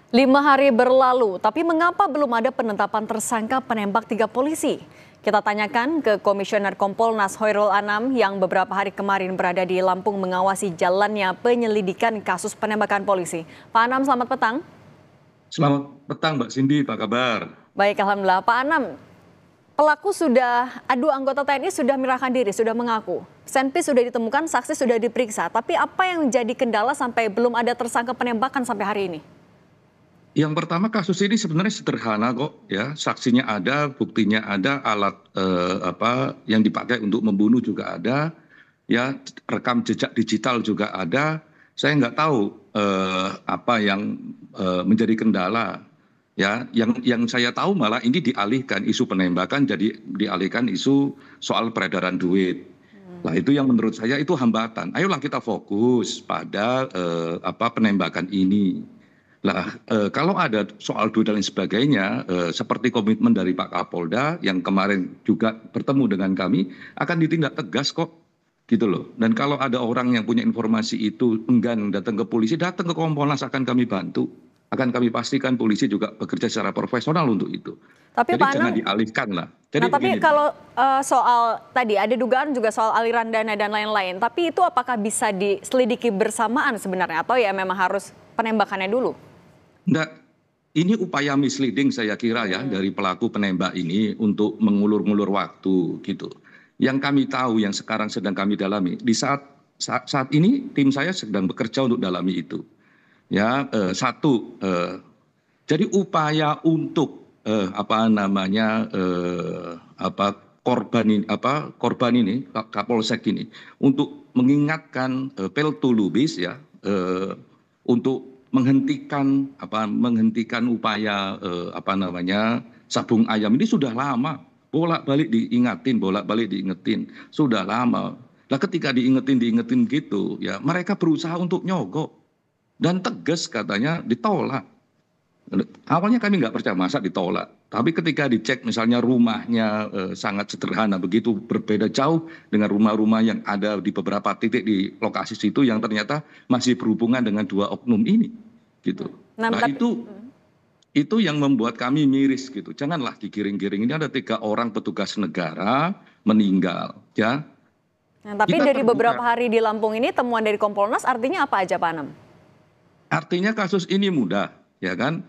5 hari berlalu, tapi mengapa belum ada penetapan tersangka penembak 3 polisi? Kita tanyakan ke Komisioner Kompolnas Hoirul Anam yang beberapa hari kemarin berada di Lampung mengawasi jalannya penyelidikan kasus penembakan polisi. Pak Anam, selamat petang. Selamat petang Mbak Cindy, apa kabar? Baik, Alhamdulillah. Pak Anam, dua anggota TNI sudah menyerahkan diri, sudah mengaku. Senpi sudah ditemukan, saksi sudah diperiksa. Tapi apa yang jadi kendala sampai belum ada tersangka penembakan sampai hari ini? Yang pertama, kasus ini sebenarnya sederhana kok ya, saksinya ada, buktinya ada, alat yang dipakai untuk membunuh juga ada, ya rekam jejak digital juga ada. Saya nggak tahu apa yang menjadi kendala. Ya, yang saya tahu malah ini dialihkan isu penembakan jadi dialihkan isu soal peredaran duit. Nah, itu yang menurut saya itu hambatan. Ayolah kita fokus pada penembakan ini. Nah, kalau ada soal duit dan lain sebagainya, seperti komitmen dari Pak Kapolda yang kemarin juga bertemu dengan kami, akan ditindak tegas kok, gitu loh. Dan kalau ada orang yang punya informasi itu enggan datang ke polisi, datang ke Kompolnas akan kami bantu. Akan kami pastikan polisi juga bekerja secara profesional untuk itu. Tapi Jadi Pak jangan Anam, dialihkan lah. Jadi tapi begini, kalau soal tadi ada dugaan juga soal aliran dana dan lain-lain. Tapi itu apakah bisa diselidiki bersamaan sebenarnya atau ya memang harus penembakannya dulu? enggak, ini upaya misleading saya kira ya dari pelaku penembak ini untuk mengulur-ngulur waktu gitu. Yang kami tahu, yang sekarang sedang kami dalami, di saat ini tim saya sedang bekerja untuk dalami itu. Ya, jadi upaya untuk korban ini Kapolsek ini untuk mengingatkan Peltu Lubis ya, untuk menghentikan upaya sabung ayam ini sudah lama, bolak-balik diingetin sudah lama. Lah ketika diingetin gitu ya, mereka berusaha untuk nyogok dan tegas katanya ditolak. Awalnya kami nggak percaya masa ditolak, tapi ketika dicek misalnya rumahnya sangat sederhana, begitu berbeda jauh dengan rumah-rumah yang ada di beberapa titik di lokasi situ yang ternyata masih berhubungan dengan dua oknum ini, gitu. Nah itu yang membuat kami miris gitu. Janganlah digiring-giring, ini ada 3 orang petugas negara meninggal, ya. Nah, tapi dari beberapa hari di Lampung ini temuan dari Kompolnas artinya apa aja Pak Anam? Artinya kasus ini mudah, ya kan?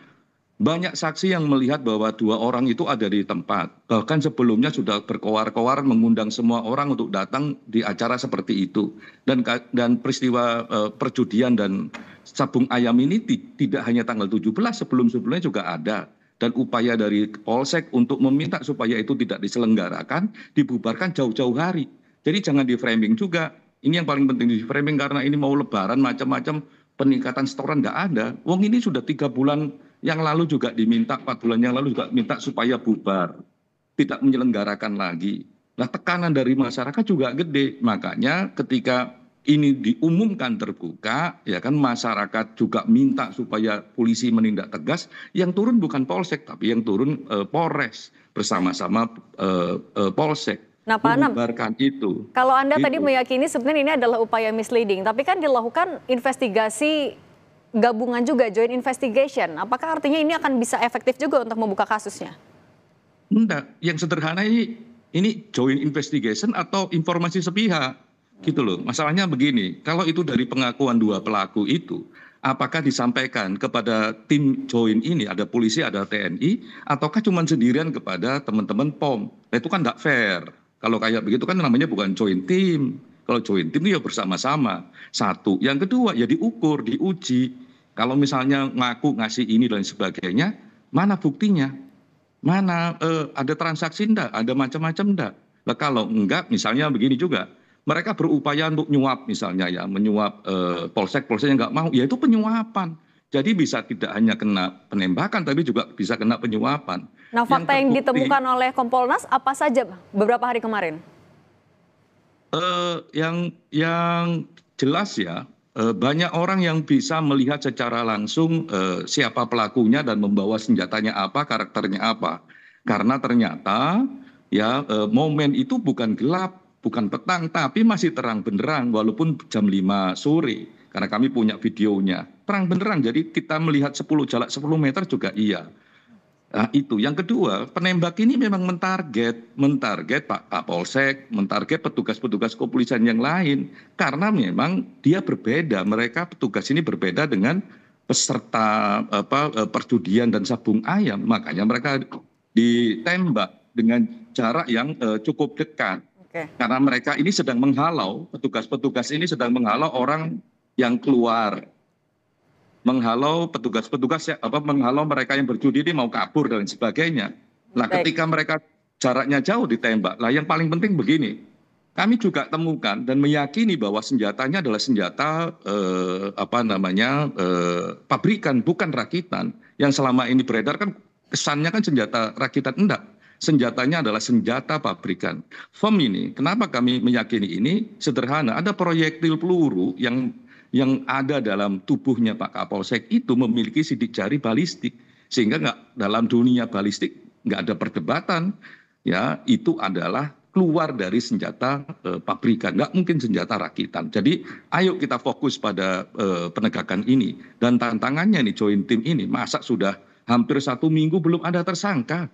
Banyak saksi yang melihat bahwa 2 orang itu ada di tempat. Bahkan sebelumnya sudah berkoar-koar mengundang semua orang untuk datang di acara seperti itu. Dan peristiwa perjudian dan sabung ayam ini tidak hanya tanggal 17, sebelumnya juga ada. Dan upaya dari Polsek untuk meminta supaya itu tidak diselenggarakan, dibubarkan jauh-jauh hari. Jadi jangan di framing juga. Ini yang paling penting di framing karena ini mau lebaran macam-macam peningkatan setoran nggak ada. Wong ini sudah 3 bulan yang lalu juga diminta, 4 bulan yang lalu juga minta supaya bubar, tidak menyelenggarakan lagi. Nah tekanan dari masyarakat juga gede, makanya ketika ini diumumkan terbuka, ya kan masyarakat juga minta supaya polisi menindak tegas. Yang turun bukan Polsek, tapi yang turun Polres bersama-sama Polsek. Nah, Pak Anam, membubarkan itu. kalau Anda tadi Gitu. meyakini sebenarnya ini adalah upaya misleading, tapi kan dilakukan investigasi gabungan juga, joint investigation. Apakah artinya ini akan bisa efektif juga untuk membuka kasusnya? Enggak, yang sederhana ini joint investigation atau informasi sepihak, gitu loh. Masalahnya begini, kalau itu dari pengakuan 2 pelaku itu, apakah disampaikan kepada tim joint ini, ada polisi, ada TNI, ataukah cuma sendirian kepada teman-teman POM? Nah itu kan enggak fair. Kalau kayak begitu kan namanya bukan joint team. Kalau joint team itu ya bersama-sama. Satu. Yang kedua ya diukur, diuji. Kalau misalnya ngaku ngasih ini dan sebagainya, mana buktinya? Mana ada transaksi enggak? Ada macam-macam enggak? Nah, kalau enggak, misalnya begini juga. Mereka berupaya untuk nyuap misalnya ya, menyuap polsek yang enggak mau, ya itu penyuapan. Jadi bisa tidak hanya kena penembakan, tapi juga bisa kena penyuapan. Nah, fakta yang ditemukan oleh Kompolnas apa saja beberapa hari kemarin? Yang jelas ya, banyak orang yang bisa melihat secara langsung siapa pelakunya dan membawa senjatanya apa, karakternya apa. Karena ternyata ya momen itu bukan gelap, bukan petang, tapi masih terang benderang walaupun jam 5 sore. Karena kami punya videonya. terang benerang. Jadi kita melihat 10 jarak 10 meter juga iya. Nah, itu. Yang kedua, penembak ini memang mentarget Pak Kapolsek, mentarget petugas-petugas kepolisian yang lain. Karena memang dia berbeda. Mereka petugas ini berbeda dengan peserta perjudian dan sabung ayam. Makanya mereka ditembak dengan jarak yang cukup dekat. Karena mereka ini sedang menghalau, petugas-petugas ini sedang menghalau orang yang keluar. Menghalau petugas-petugas, menghalau mereka yang berjudi ini mau kabur dan sebagainya. Nah, ketika mereka jaraknya jauh ditembak. Lah yang paling penting begini, kami juga temukan dan meyakini bahwa senjatanya adalah senjata pabrikan, bukan rakitan. Yang selama ini beredar kan kesannya kan senjata rakitan, enggak. Senjatanya adalah senjata pabrikan. FOM ini, kenapa kami meyakini ini? Sederhana, ada proyektil peluru yang ada dalam tubuhnya Pak Kapolsek itu memiliki sidik jari balistik, sehingga dalam dunia balistik nggak ada perdebatan, ya itu adalah keluar dari senjata pabrikan, nggak mungkin senjata rakitan. Jadi ayo kita fokus pada penegakan ini, dan tantangannya nih joint team ini, masa sudah hampir 1 minggu belum ada tersangka,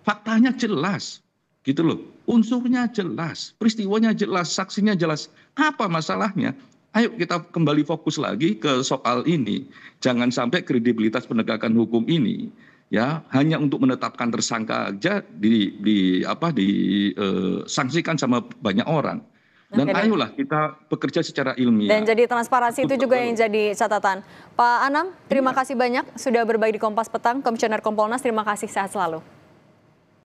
faktanya jelas. Gitu loh, unsurnya jelas, peristiwanya jelas, saksinya jelas, apa masalahnya? Ayo kita kembali fokus lagi ke soal ini. Jangan sampai kredibilitas penegakan hukum ini ya hanya untuk menetapkan tersangka aja disanksikan sama banyak orang. Dan ayolah kita bekerja secara ilmiah. Dan jadi transparansi itu juga yang jadi catatan. Pak Anam, terima kasih banyak sudah berbagi di Kompas Petang. Komisioner Kompolnas, terima kasih, sehat selalu.